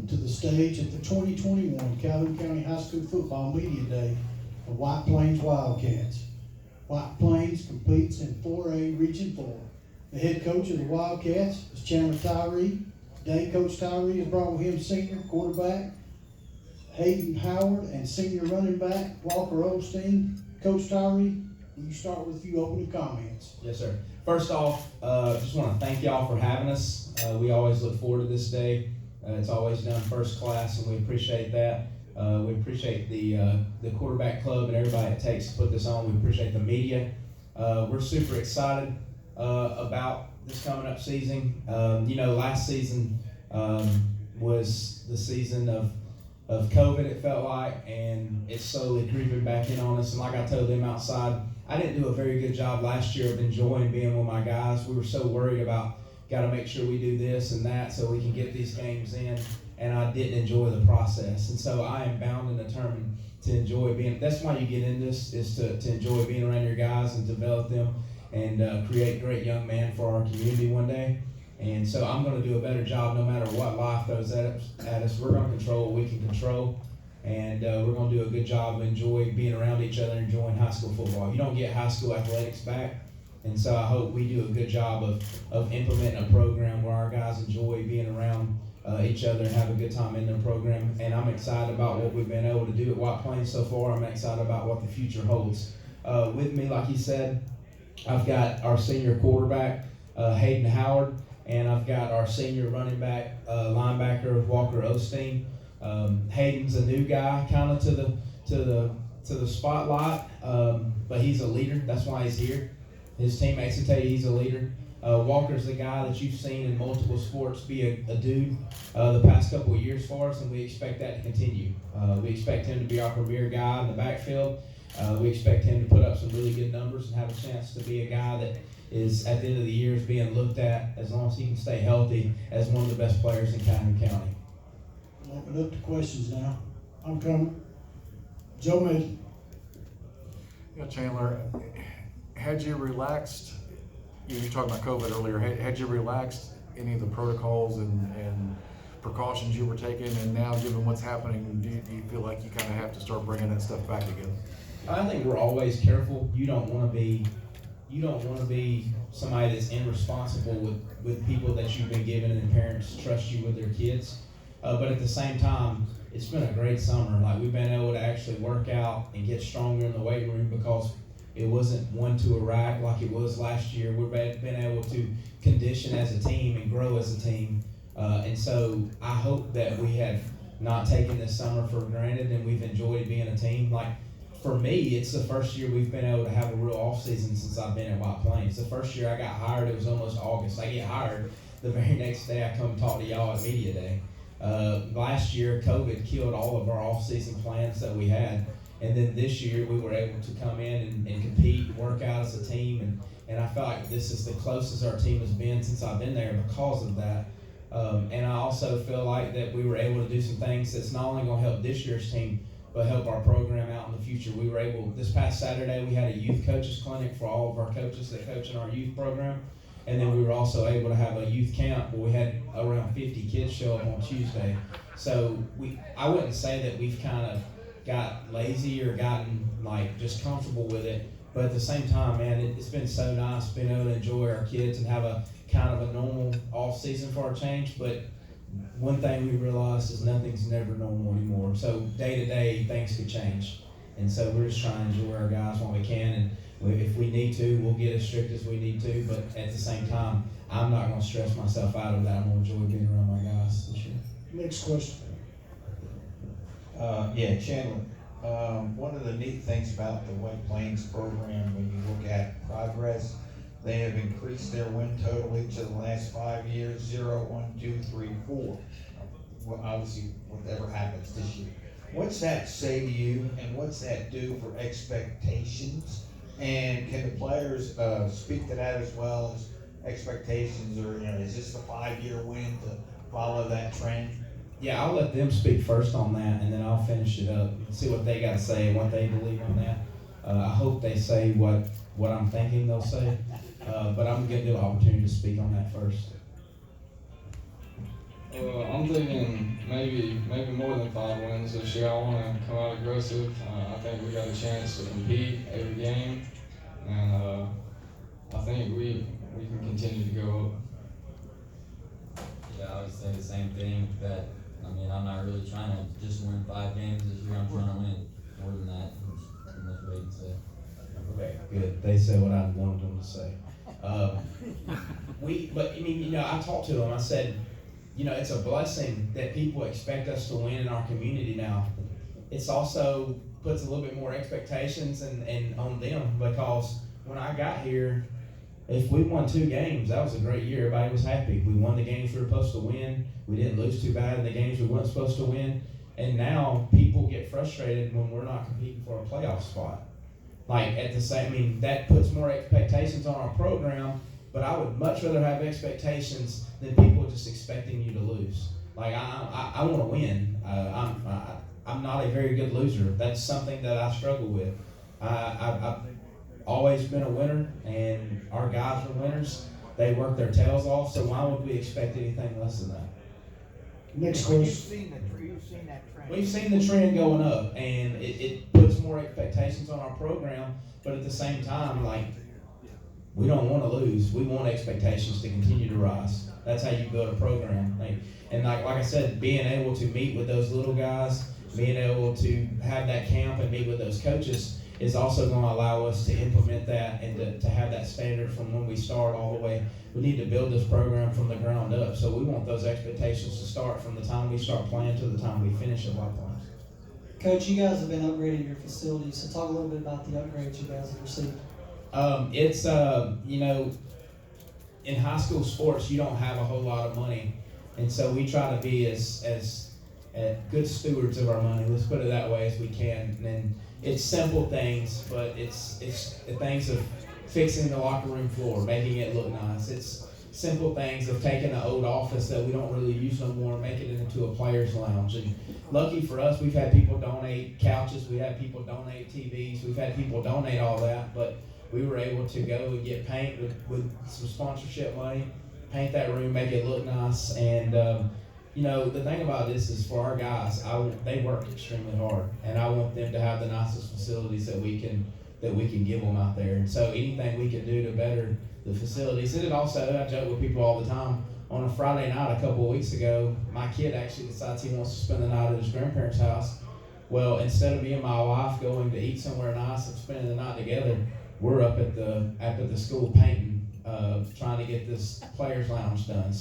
welcome to the stage at the 2021 Calhoun County High School Football Media Day of White Plains Wildcats. White Plains competes in 4A Region 4. The head coach of the Wildcats is Chandler Tyree. Today, Coach Tyree has brought with him senior quarterback Hayden Howard and senior running back Walker Osteen. Coach Tyree, will you start with a few opening comments? Yes, sir. First off, just want to thank y'all for having us. We always look forward to this day. It's always done first class, and we appreciate that. We appreciate the quarterback club and everybody it takes to put this on. We appreciate the media. We're super excited about this coming up season. Last season was the season of COVID, it felt like, and it's slowly creeping back in on us. And like I told them outside, I didn't do a very good job last year of enjoying being with my guys. We were so worried about got to make sure we do this and that so we can get these games in, and I didn't enjoy the process. And so I am bound and determined to enjoy being, that's why you get in this, is to enjoy being around your guys and develop them and create great young men for our community one day. And so I'm going to do a better job no matter what life throws at us. We're going to control what we can control, and we're going to do a good job of enjoying being around each other and enjoying high school football. You don't get high school athletics back. And so I hope we do a good job of implementing a program where our guys enjoy being around each other and have a good time in their program. And I'm excited about what we've been able to do at White Plains so far. I'm excited about what the future holds. With me, like you said, I've got our senior quarterback, Hayden Howard, and I've got our senior running back, linebacker, Walker Osteen. Hayden's a new guy kind of to the spotlight, but he's a leader. That's why he's here. His teammates will tell you he's a leader. Walker's the guy that you've seen in multiple sports be a dude the past couple of years for us, and we expect that to continue. We expect him to be our premier guy in the backfield. We expect him to put up some really good numbers and have a chance to be a guy that is, at the end of the year, is being looked at, as long as he can stay healthy, as one of the best players in Calhoun County. I'll open up to questions now. I'm coming. Joe Mason. Yeah, Chandler, had you relaxed, you were talking about COVID earlier, had you relaxed any of the protocols and precautions you were taking, and now given what's happening, do you feel like you kind of have to start bringing that stuff back again? I think we're always careful. You don't want to be somebody that's irresponsible with people that you've been given and parents trust you with their kids. But at the same time, it's been a great summer. Like, we've been able to actually work out and get stronger in the weight room because it wasn't one to a rack like it was last year. We've been able to condition as a team and grow as a team. And so I hope that we have not taken this summer for granted and we've enjoyed being a team. Like, for me, it's the first year we've been able to have a real off season since I've been at White Plains. The first year I got hired, it was almost August. I get hired, the very next day I come talk to y'all at Media Day. Last year, COVID killed all of our off-season plans that we had. And then this year, we were able to come in and compete and work out as a team. And I felt like this is the closest our team has been since I've been there because of that. And I also feel like that we were able to do some things that's not only going to help this year's team, but help our program out in the future. We were able, this past Saturday, we had a youth coaches clinic for all of our coaches that coach in our youth program. And then we were also able to have a youth camp where we had around 50 kids show up on Tuesday. So I wouldn't say that we've kind of got lazy or gotten like just comfortable with it. But at the same time, man, it's been so nice being able to enjoy our kids and have a kind of a normal off season for our change. But one thing we realized is nothing's never normal anymore. So day to day, things could change. And so we're just trying to enjoy our guys while we can. And if we need to, we'll get as strict as we need to. But at the same time, I'm not going to stress myself out of that. I'm going to enjoy being around my guys this year. Next question. Chandler. One of the neat things about the White Plains program, when you look at progress, they have increased their win total each of the last 5 years, 0, 1, 2, 3, 4. Well, obviously, whatever happens this year. What's that say to you, and what's that do for expectations? And can the players speak to that as well as expectations, or is this the 5-year win to follow that trend? Yeah, I'll let them speak first on that, and then I'll finish it up and see what they got to say and what they believe on that. I hope they say what I'm thinking they'll say, but I'm going to give them the opportunity to speak on that first. I'm thinking maybe more than 5 wins this year. I want to come out aggressive. I think we got a chance to compete every game, and I think we can continue to go up. Yeah, I would say the same thing. That I'm not really trying to just win 5 games this year. I'm trying to win more than that. Too much waiting to say. Okay, good. They said what I wanted them to say. I talked to them. I said, it's a blessing that people expect us to win in our community now. It's also puts a little bit more expectations and on them, because when I got here, if we won 2 games, that was a great year. Everybody was happy. We won the games we were supposed to win. We didn't lose too bad in the games we weren't supposed to win. And now people get frustrated when we're not competing for a playoff spot. That puts more expectations on our program, but I would much rather have expectations than people just expecting you to lose. I want to win. I'm not a very good loser. That's something that I struggle with. I've always been a winner, and our guys are winners. They work their tails off, so why would we expect anything less than that? Next You've question. seen that trend. We've seen the trend going up, and it puts more expectations on our program, but at the same time, we don't want to lose. We want expectations to continue to rise. That's how you build a program. Like I said, being able to meet with those little guys, being able to have that camp and meet with those coaches is also going to allow us to implement that and to have that standard from when we start all the way. We need to build this program from the ground up. So we want those expectations to start from the time we start playing to the time we finish at White Plains. Coach, you guys have been upgrading your facilities, so talk a little bit about the upgrades you guys have received. In high school sports, you don't have a whole lot of money. And so we try to be as good stewards of our money, let's put it that way, as we can. And it's simple things, but it's the things of fixing the locker room floor, making it look nice. It's simple things of taking an old office that we don't really use no more, making it into a player's lounge. And lucky for us, we've had people donate couches, we've had people donate TVs, we've had people donate all that, but we were able to go and get paint with some sponsorship money, paint that room, make it look nice. And the thing about this is, for our guys, they work extremely hard, and I want them to have the nicest facilities that we can give them out there. And so anything we can do to better the facilities. And it also, I joke with people all the time, on a Friday night a couple of weeks ago, my kid actually decides he wants to spend the night at his grandparents' house. Well, instead of me and my wife going to eat somewhere nice and spending the night together, we're up at the school painting, trying to get this players' lounge done.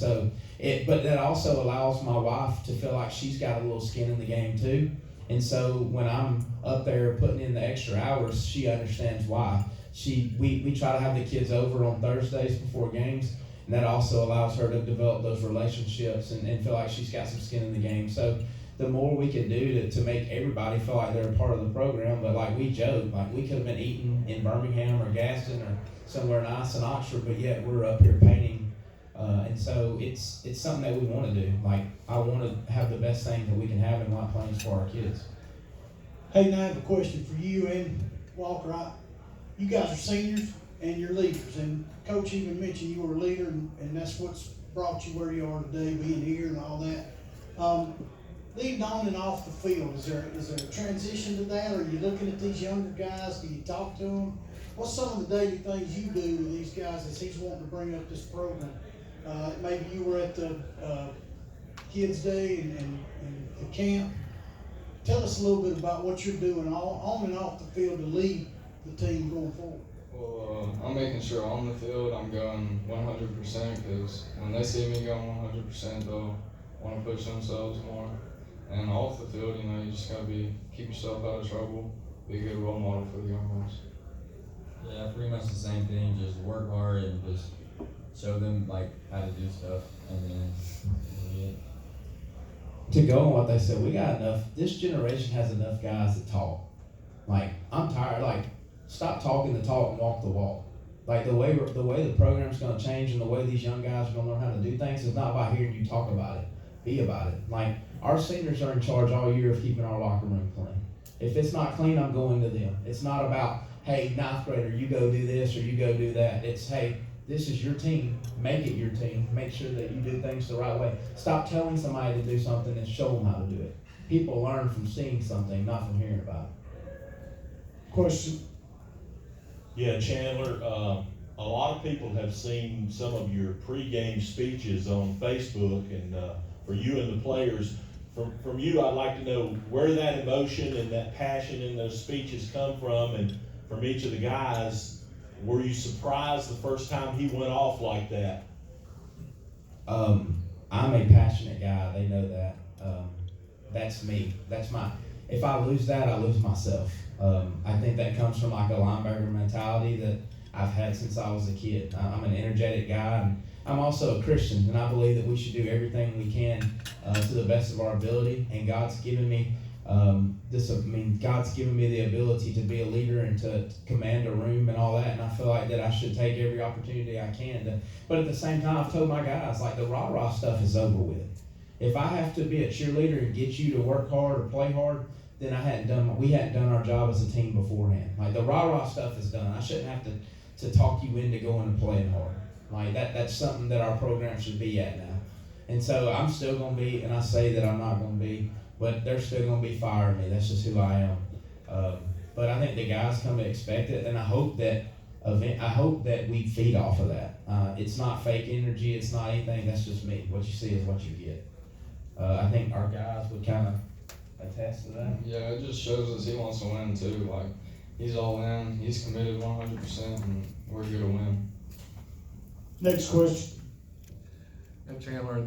But that also allows my wife to feel like she's got a little skin in the game too. And so when I'm up there putting in the extra hours, she understands why. We try to have the kids over on Thursdays before games, and that also allows her to develop those relationships and feel like she's got some skin in the game. So the more we can do to make everybody feel like they're a part of the program, but like we joke, we could have been eating in Birmingham or Gaston or somewhere nice in Oxford, but yet we're up here painting. And so it's something that we want to do. I want to have the best thing that we can have in White Plains for our kids. Hayden, I have a question for you and Walker. You guys are seniors and you're leaders, and Coach even mentioned you were a leader, and that's what's brought you where you are today, being here and all that. Leading on and off the field, is there a transition to that? Are you looking at these younger guys? Do you talk to them? What's some of the daily things you do with these guys as he's wanting to bring up this program? Maybe you were at the Kids Day and the camp. Tell us a little bit about what you're doing on and off the field to lead the team going forward. Well, I'm making sure on the field I'm going 100%, because when they see me going 100%, they'll want to push themselves more. And off the field, you just got to keep yourself out of trouble, be a good role model for the young ones. Yeah, pretty much the same thing. Just work hard and just show them how to do stuff, and then To go on what they said, we got enough. This generation has enough guys that talk. I'm tired. Stop talking the talk and walk the walk. The way the program's going to change and the way these young guys are going to learn how to do things is not by hearing you talk about it. Be about it. Our seniors are in charge all year of keeping our locker room clean. If it's not clean, I'm going to them. It's not about, hey, ninth grader, you go do this or you go do that. It's, hey, This is your team. Make it your team. Make sure that you do things the right way. Stop telling somebody to do something and show them how to do it. People learn from seeing something, not from hearing about it. Question. Yeah, Chandler, a lot of people have seen some of your pregame speeches on Facebook, and for you and the players, from you, I'd like to know where that emotion and that passion in those speeches come from, and from each of the guys, were you surprised the first time he went off like that? I'm a passionate guy. They know that. That's me. If I lose that, I lose myself. I think that comes from like a linebacker mentality that I've had since I was a kid. I'm an energetic guy, and I'm also a Christian, and I believe that we should do everything we can to the best of our ability. And God's given me God's given me the ability to be a leader and to command a room and all that. And I feel like that I should take every opportunity I can to. But at the same time, I've told my guys, like, the rah-rah stuff is over with. If I have to be a cheerleader and get you to work hard or play hard, then we hadn't done our job as a team beforehand. Like, the rah-rah stuff is done. I shouldn't have to talk you into going and playing hard. Like, that's something that our program should be at now. And so I'm still going to be, and I say that I'm not going to be, but they're still going to be firing me. That's just who I am. But I think the guys come to expect it, and I hope that we feed off of that. It's not fake energy. It's not anything. That's just me. What you see is what you get. I think our guys would kind of attest to that. Yeah, it just shows us he wants to win too. Like, he's all in. He's committed 100%, and we're here to win. Next question. And Chandler,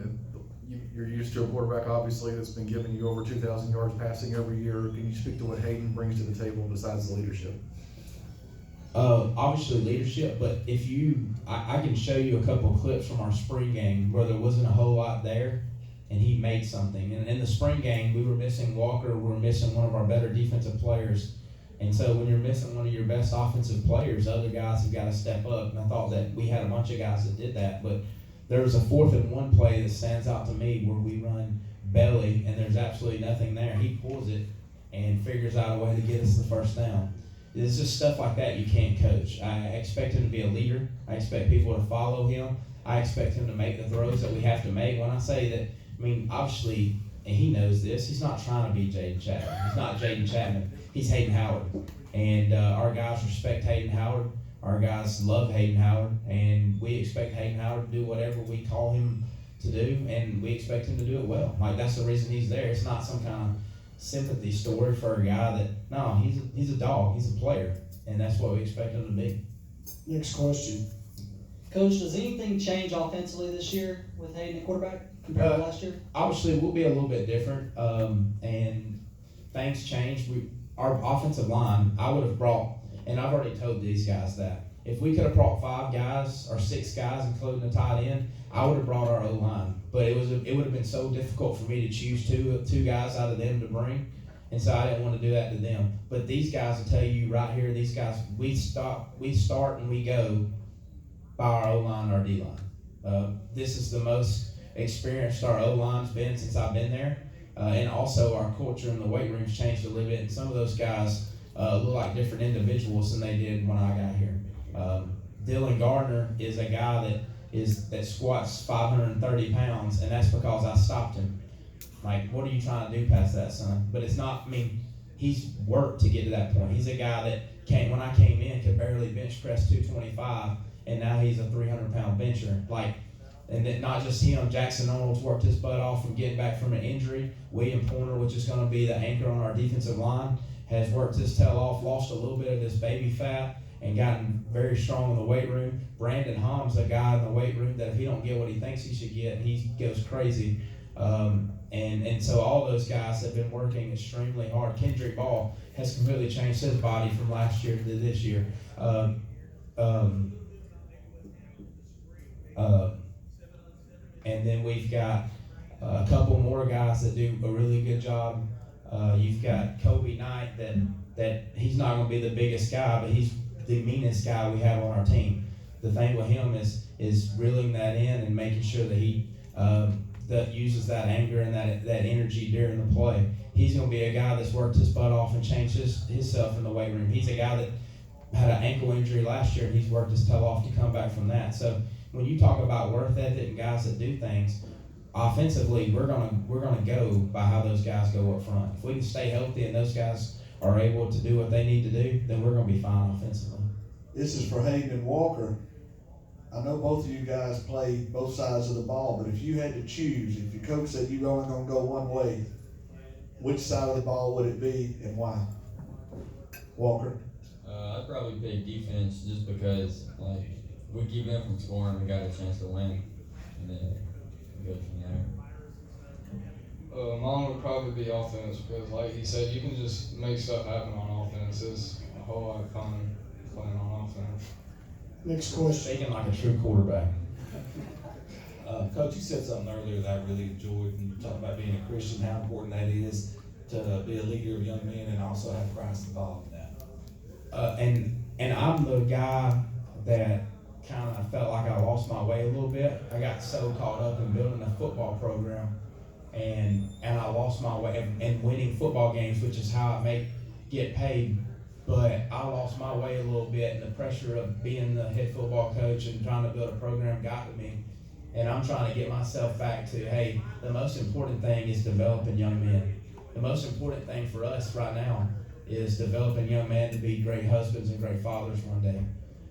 you're used to a quarterback, obviously, that's been giving you over 2,000 yards passing every year. Can you speak to what Hayden brings to the table besides the leadership? Obviously leadership, but I can show you a couple clips from our spring game where there wasn't a whole lot there, and he made something. And in the spring game, we were missing Walker, we were missing one of our better defensive players. And so when you're missing one of your best offensive players, other guys have got to step up. And I thought that we had a bunch of guys that did that, but there was a 4th and 1 play that stands out to me where we run belly and there's absolutely nothing there. He pulls it and figures out a way to get us the first down. It's just stuff like that you can't coach. I expect him to be a leader. I expect people to follow him. I expect him to make the throws that we have to make. When I say that, I mean, obviously, and he knows this, he's not trying to be Jaden Chapman. He's not Jaden Chapman. He's Hayden Howard. And our guys respect Hayden Howard. Our guys love Hayden Howard. And we expect Hayden Howard to do whatever we call him to do. And we expect him to do it well. Like, that's the reason he's there. It's not some kind of sympathy story for a guy that, no, he's a dog. He's a player. And that's what we expect him to be. Next question. Coach, does anything change offensively this year with Hayden at quarterback compared to last year? Obviously, we'll be a little bit different, and things change. Our offensive line, I would have brought, and I've already told these guys that, if we could have brought 5 guys or 6 guys, including the tight end, I would have brought our O-line. But it would have been so difficult for me to choose two guys out of them to bring, and so I didn't want to do that to them. But these guys will tell you right here, these guys, we start and we go by our O-line and our D-line. This is the most experienced our O-line's been since I've been there. And also our culture in the weight room's changed a little bit, and some of those guys look like different individuals than they did when I got here. Dylan Gardner is a guy that squats 530 pounds, and that's because I stopped him. Like, what are you trying to do past that, son? But it's not, I mean, he's worked to get to that point. He's a guy that when I came in, could barely bench press 225, and now he's a 300-pound bencher. Like, and then not just him, Jackson Arnold's worked his butt off from getting back from an injury. William Pointer, which is going to be the anchor on our defensive line, has worked his tail off, lost a little bit of his baby fat, and gotten very strong in the weight room. Brandon Hom's a guy in the weight room that if he don't get what he thinks he should get, he goes crazy. And so all those guys have been working extremely hard. Kendrick Ball has completely changed his body from last year to this year. And then we've got a couple more guys that do a really good job. You've got Kobe Knight that he's not going to be the biggest guy, but he's the meanest guy we have on our team. The thing with him is reeling that in and making sure that he that uses that anger and that energy during the play. He's going to be a guy that's worked his butt off and changed himself in the weight room. He's a guy that had an ankle injury last year, and he's worked his tail off to come back from that. So when you talk about work ethic and guys that do things, offensively, we're gonna go by how those guys go up front. If we can stay healthy and those guys are able to do what they need to do, then we're gonna be fine offensively. This is for Hayden and Walker. I know both of you guys play both sides of the ball, but if you had to choose, if your coach said you're only gonna go one way, which side of the ball would it be and why? Walker? I'd probably pick defense just because, like, we keep them from scoring, we got a chance to win, and then we go from there. Mine would probably be offense because, like he said, you can just make stuff happen on offense. It's a whole lot of fun playing on offense. Next question. Speaking like a true quarterback. Coach, you said something earlier that I really enjoyed when you talked about being a Christian, how important that is to be a leader of young men and also have Christ involved in that. And I'm the guy that kind of felt like I lost my way a little bit. I got so caught up in building a football program, and I lost my way in winning football games, which is how I get paid. But I lost my way a little bit, and the pressure of being the head football coach and trying to build a program got to me. And I'm trying to get myself back to, hey, the most important thing is developing young men. The most important thing for us right now is developing young men to be great husbands and great fathers one day.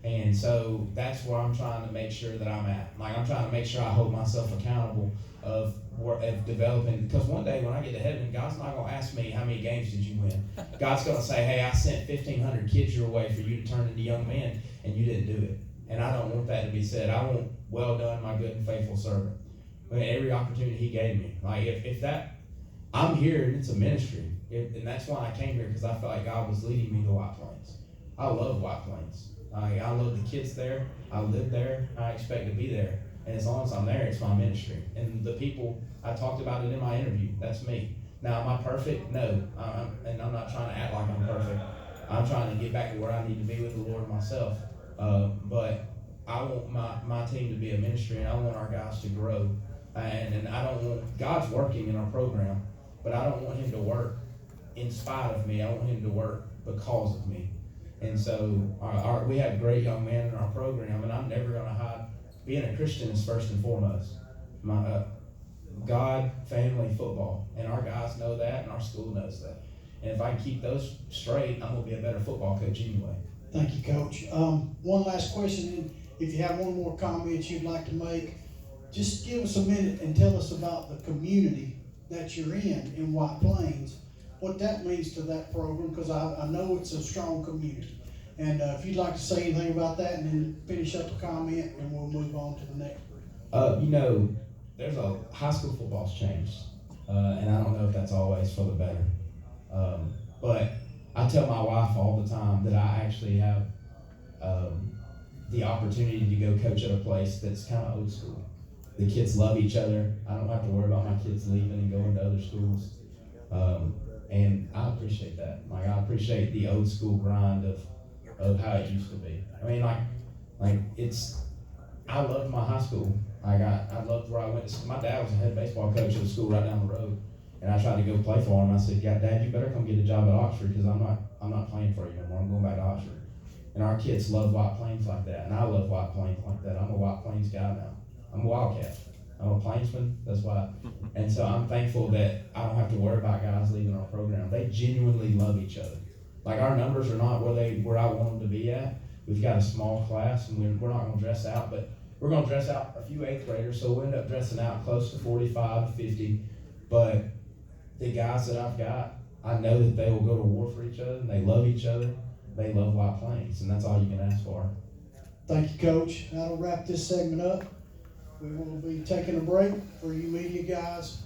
And so that's where I'm trying to make sure that I'm at. Like, I'm trying to make sure I hold myself accountable of developing, because one day when I get to heaven, God's not going to ask me how many games did you win. God's going to say, hey, I sent 1,500 kids your way for you to turn into young men, and you didn't do it. And I don't want that to be said. I want, well done, my good and faithful servant. I mean, every opportunity he gave me. Like, if that, I'm here and it's a ministry. And that's why I came here, because I felt like God was leading me to White Plains. I love White Plains. I love the kids there. I live there. I expect to be there. And as long as I'm there, it's my ministry. And the people, I talked about it in my interview. That's me. Now, am I perfect? No. And I'm not trying to act like I'm perfect. I'm trying to get back to where I need to be with the Lord myself. But I want my team to be a ministry, and I want our guys to grow. And I don't want, God's working in our program, but I don't want him to work in spite of me. I want him to work because of me. And so we have great young men in our program, and I'm never going to hide. Being a Christian is first and foremost. My God, family, football. And our guys know that, and our school knows that. And if I can keep those straight, I'm going to be a better football coach anyway. Thank you, Coach. One last question, and if you have one more comment you'd like to make, just give us a minute and tell us about the community that you're in White Plains, what that means to that program, because I know it's a strong community. And if you'd like to say anything about that, and then finish up the comment, and we'll move on to the next. There's high school football's changed, and I don't know if that's always for the better. But I tell my wife all the time that I actually have the opportunity to go coach at a place that's kind of old school. The kids love each other. I don't have to worry about my kids leaving and going to other schools. And I appreciate that. Like, I appreciate the old school grind of how it used to be. I mean, I loved my high school. I loved where I went to school. My dad was a head baseball coach at a school right down the road. And I tried to go play for him. I said, yeah, Dad, you better come get a job at Oxford, because I'm not playing for you anymore. I'm going back to Oxford. And our kids love White Plains like that. And I love White Plains like that. I'm a White Plains guy now. I'm a Wildcat. I'm a Plainsman. That's why. And so I'm thankful that I don't have to worry about guys leaving our program. They genuinely love each other. Like, our numbers are not where I want them to be at. We've got a small class, and we're not going to dress out, but we're going to dress out a few 8th graders, so we'll end up dressing out close to 45 to 50. But the guys that I've got, I know that they will go to war for each other, and they love each other. They love White Plains, and that's all you can ask for. Thank you, Coach. That'll wrap this segment up. We will be taking a break for you media guys.